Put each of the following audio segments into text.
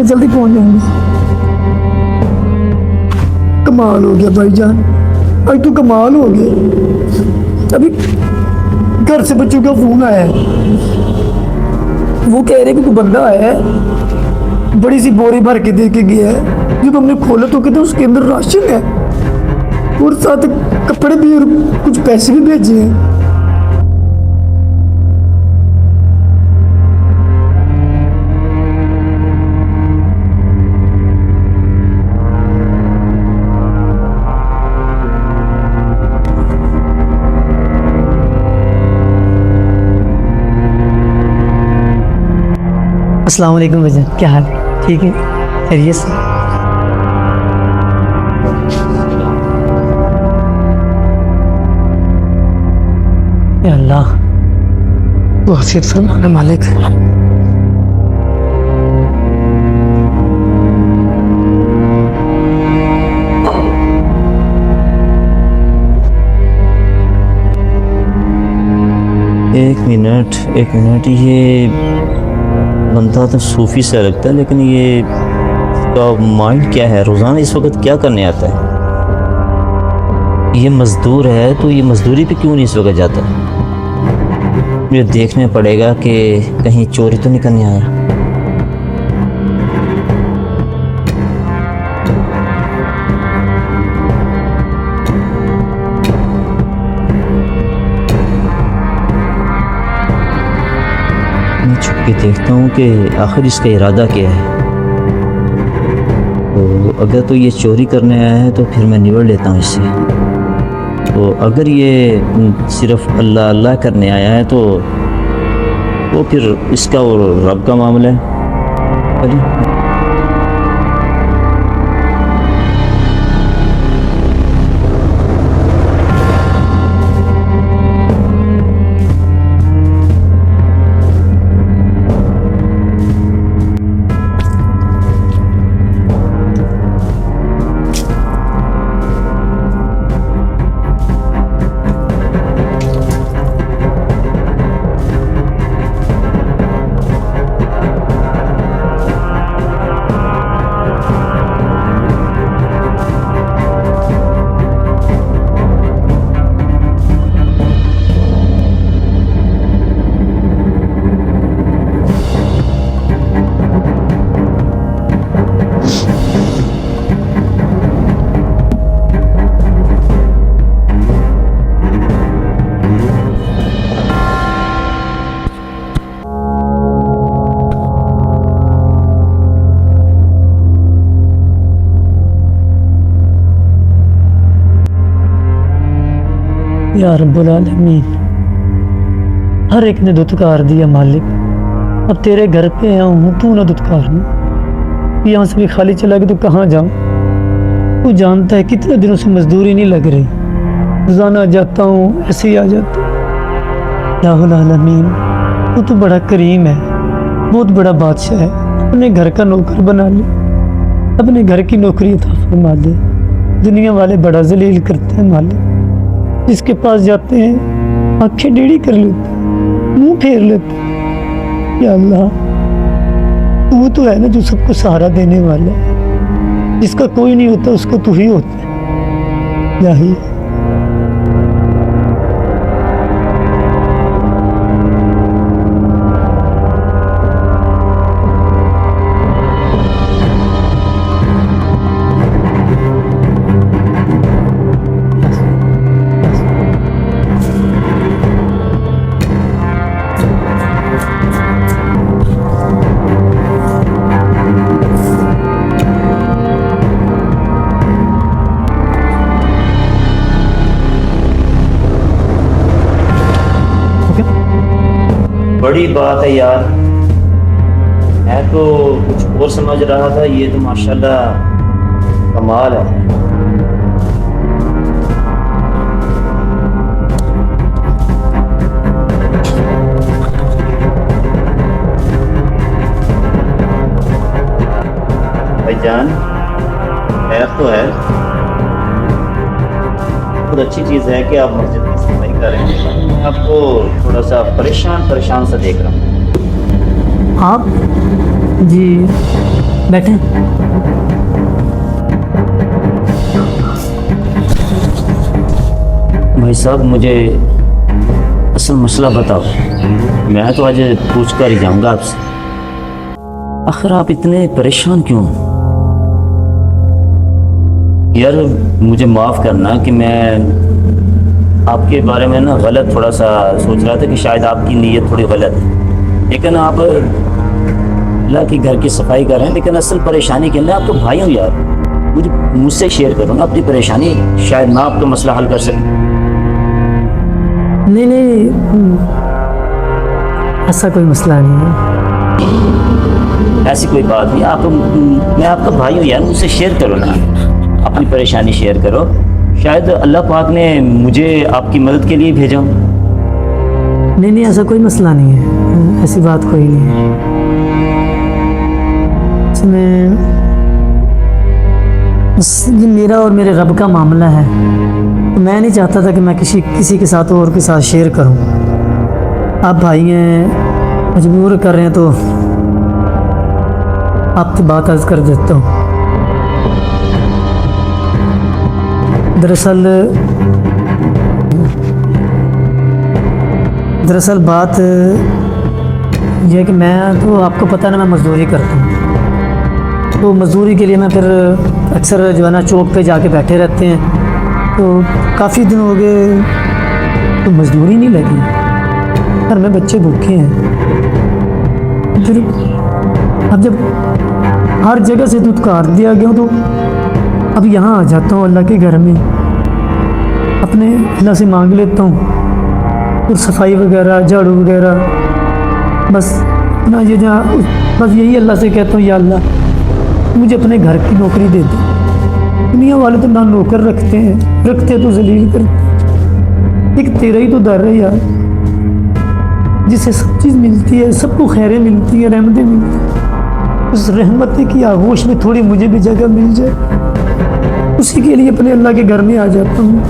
मैं जल्दी पहुंच जाऊंगी। कमाल हो गया भाईजान, आज तो कमाल हो गया। अभी घर से बच्चों का फोन आया है, वो कह रहे कि कोई बंदा आया है, बड़ी सी बोरी भर के दे के गया है। जब हमने खोला तो कहते उसके अंदर राशन है और साथ कपड़े भी और कुछ पैसे भी भेजे हैं। अस्सलाम वालेकुम भाईजान, क्या हाल है? ठीक है, खैरियत से? या अल्लाह, वो हसीब सल्मान मालिक। एक मिनट, ये बंदा तो सूफी से लगता है, लेकिन ये इसका माइंड क्या है? रोज़ाना इस वक्त क्या करने आता है? ये मज़दूर है तो ये मज़दूरी पे क्यों नहीं इस वक्त जाता? मुझे देखना पड़ेगा कि कहीं चोरी तो नहीं करने आया। मैं छुप के देखता हूँ कि आखिर इसका इरादा क्या है। तो अगर तो ये चोरी करने आया है तो फिर मैं निबड़ लेता हूँ इससे। तो अगर ये सिर्फ अल्लाह अल्लाह करने आया है तो फिर इसका और रब का मामला है। चलिए। या रब्बुल आलमीन, हर एक ने दुत्कार दिया मालिक। अब तेरे घर पे आया हूँ, तू ना दुत्कारना। यहाँ से भी खाली चला गया तो कहाँ जाऊँ? तू जानता है कितने दिनों से मजदूरी नहीं लग रही। रोजाना जाता हूँ, ऐसे ही आ जाता हूँ। या रब्बुल आलमीन, तू तो बड़ा करीम है, बहुत बड़ा बादशाह है। अपने घर का नौकर बना ले, अपने घर की नौकरी अता फरमा दे। दुनिया वाले बड़ा जलील करते हैं मालिक, जिसके पास जाते हैं आंखें टेढ़ी कर लेते हैं, मुंह फेर लेते हैं। या अल्लाह, तू तो है ना जो सबको सहारा देने वाला है। जिसका कोई नहीं होता उसको तू ही होता है। इलाही, बड़ी बात है यार। मैं तो कुछ और समझ रहा था, ये तो माशाल्लाह कमाल है। भाईजान, खैर तो है, बहुत अच्छी चीज़ है कि आप मस्जिद की सफाई कर रहे हैं। मैं आपको थोड़ा सा परेशान सा देख रहा हूँ। आप जी बैठे। भाई साहब मुझे असल मसला बताओ। मैं तो आज पूछ कर ही जाऊंगा आपसे, आखिर आप इतने परेशान क्यों? यार मुझे माफ़ करना कि मैं आपके बारे में ना गलत थोड़ा सा सोच रहा था कि शायद आपकी नीयत थोड़ी गलत है, लेकिन आप अल्लाह की घर की सफाई कर रहे हैं, लेकिन असल परेशानी के मैं आपको भाई हूँ यार। मुझसे शेयर करो ना अपनी परेशानी, शायद मैं आपका मसला हल कर सकूँ। नहीं नहीं, ऐसा कोई मसला नहीं है। ऐसी कोई बात नहीं, आप मैं आपका भाई हूँ यार, मुझसे शेयर करो ना, अपनी परेशानी शेयर करो। शायद अल्लाह पाक ने मुझे आपकी मदद के लिए भेजा हो। नहीं नहीं, ऐसा कोई मसला नहीं है, ऐसी बात कोई नहीं है। इसमें ये मेरा और मेरे रब का मामला है, तो मैं नहीं चाहता था कि मैं किसी के साथ और के साथ शेयर करूं। आप भाई हैं, मजबूर कर रहे हैं, तो आपकी बात अर्ज कर देता हूँ। दरअसल बात यह है कि मैं तो आपको पता ना, मैं मजदूरी करता हूँ, तो मजदूरी के लिए मैं फिर अक्सर जो है ना चौक पे जाके बैठे रहते हैं। तो काफ़ी दिन हो गए तो मजदूरी नहीं लगी, घर में बच्चे भूखे हैं। फिर अब जब हर जगह से दुत्कार दिया गया तो अब यहाँ आ जाता हूँ अल्लाह के घर में, अपने अल्लाह से मांग लेता हूँ, और सफाई वगैरह झाड़ू वगैरह बस ना ये जहाँ बस यही अल्लाह से कहता हूँ, या अल्लाह मुझे अपने घर की नौकरी दे दे। दुनिया वाले तो ना नौकर रखते तो जलील करते, एक तेरा ही तो दर है यार, जिसे सब चीज़ मिलती है, सबको खैरें मिलती है, रहमतें मिलती है। उस रहमत की आगोश में थोड़ी मुझे भी जगह मिल जाए, उसी के लिए अपने अल्लाह के घर में आ जाता हूँ।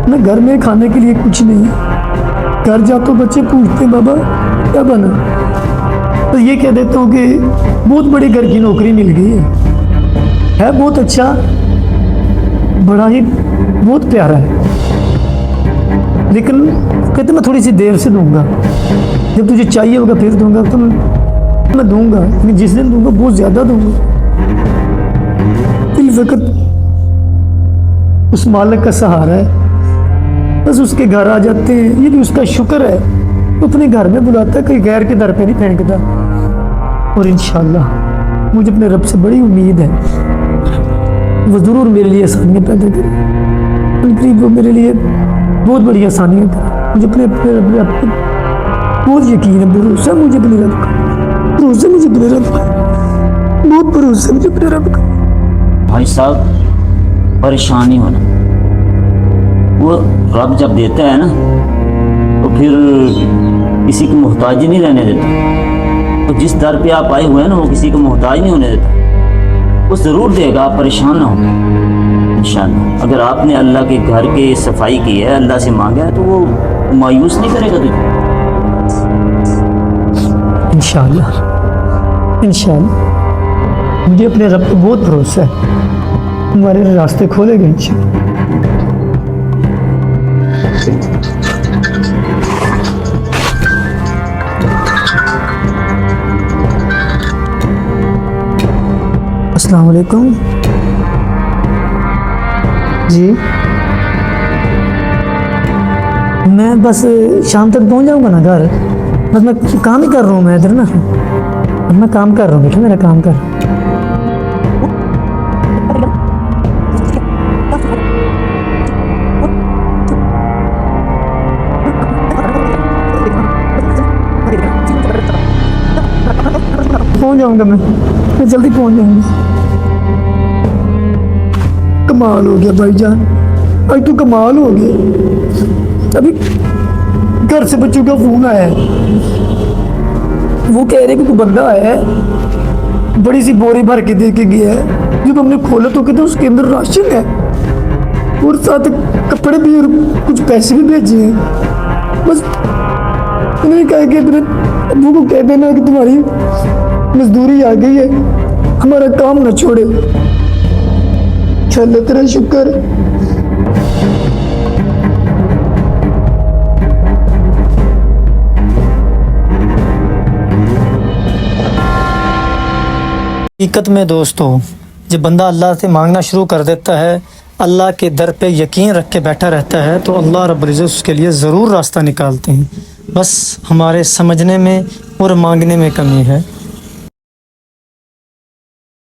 ना घर में खाने के लिए कुछ नहीं, घर जाता तो बच्चे पूछते बाबा क्या बना, तो ये कह देता हूँ कि बहुत बड़े घर की नौकरी मिल गई है बहुत अच्छा, बड़ा ही बहुत प्यारा है, लेकिन कहते मैं थोड़ी सी देर से दूंगा, जब तुझे चाहिए होगा फिर दूंगा। तो मैं दूंगा, लेकिन जिस दिन दूंगा बहुत ज़्यादा दूंगा। इस वक्त उस मालिक का सहारा है, बस उसके घर आ जाते हैं, ये भी उसका शुक्र है, तो अपने घर में बुलाता है, कहीं गैर के दर पे नहीं फेंकता। और इंशाअल्लाह मुझे अपने रब से बड़ी उम्मीद है, वो ज़रूर मेरे लिए आसानियाँ पैदा करे, करीब वो मेरे लिए बहुत बड़ी आसानियाँ करे। मुझे अपने रब पे बहुत यकीन है, भरोसा मुझे अपने रब का, भरोसा मुझे अपने रब का, बहुत भरोसा मुझे अपने रब का। भाई साहब परेशानी होना, वो रब जब देता है ना तो फिर किसी को मोहताज ही नहीं रहने देता। तो जिस दर पे आप आए हुए हैं ना, वो किसी को मोहताज नहीं होने देता, वो ज़रूर देगा, आप परेशान ना हो इंशाअल्लाह। अगर आपने अल्लाह के घर की सफाई की है, अल्लाह से मांगा है, तो वो मायूस नहीं करेगा तुझे इंशाअल्लाह। इंशाअल्लाह मुझे अपने रब पे बहुत भरोसा है, हमारे रास्ते खोले गए इंशाअल्लाह। अस्सलाम वालेकुम जी, मैं बस शाम तक पहुंच जाऊंगा ना घर, बस मैं काम ही कर रहा हूँ, मैं इधर ना, मैं काम कर रहा हूँ बेटा, मेरा काम कर। पहुंच जाऊंगा मैं जल्दी पहुंच जाऊंगा। कमाल हो गया भाईजान, आज तो कमाल हो गया। अभी घर से बच्चों का फोन आया है, वो कह रहे कि तू बंदा आया है, बड़ी सी बोरी भर के दे के गया है। जब हमने खोला तो कहते उसके अंदर राशन है और साथ कपड़े भी और कुछ पैसे भी भेजे हैं। बस उन्होंने कहा कि अपने अब्बू को कह देना कि तुम्हारी मजदूरी आ गई है, हमारा काम न छोड़े। चल तेरा शुक्र। हकीकत में दोस्तों, जब बंदा अल्लाह से मांगना शुरू कर देता है, अल्लाह के दर पे यकीन रख के बैठा रहता है, तो अल्लाह रब्बुल इज़्ज़त उसके लिए ज़रूर रास्ता निकालते हैं। बस हमारे समझने में और मांगने में कमी है।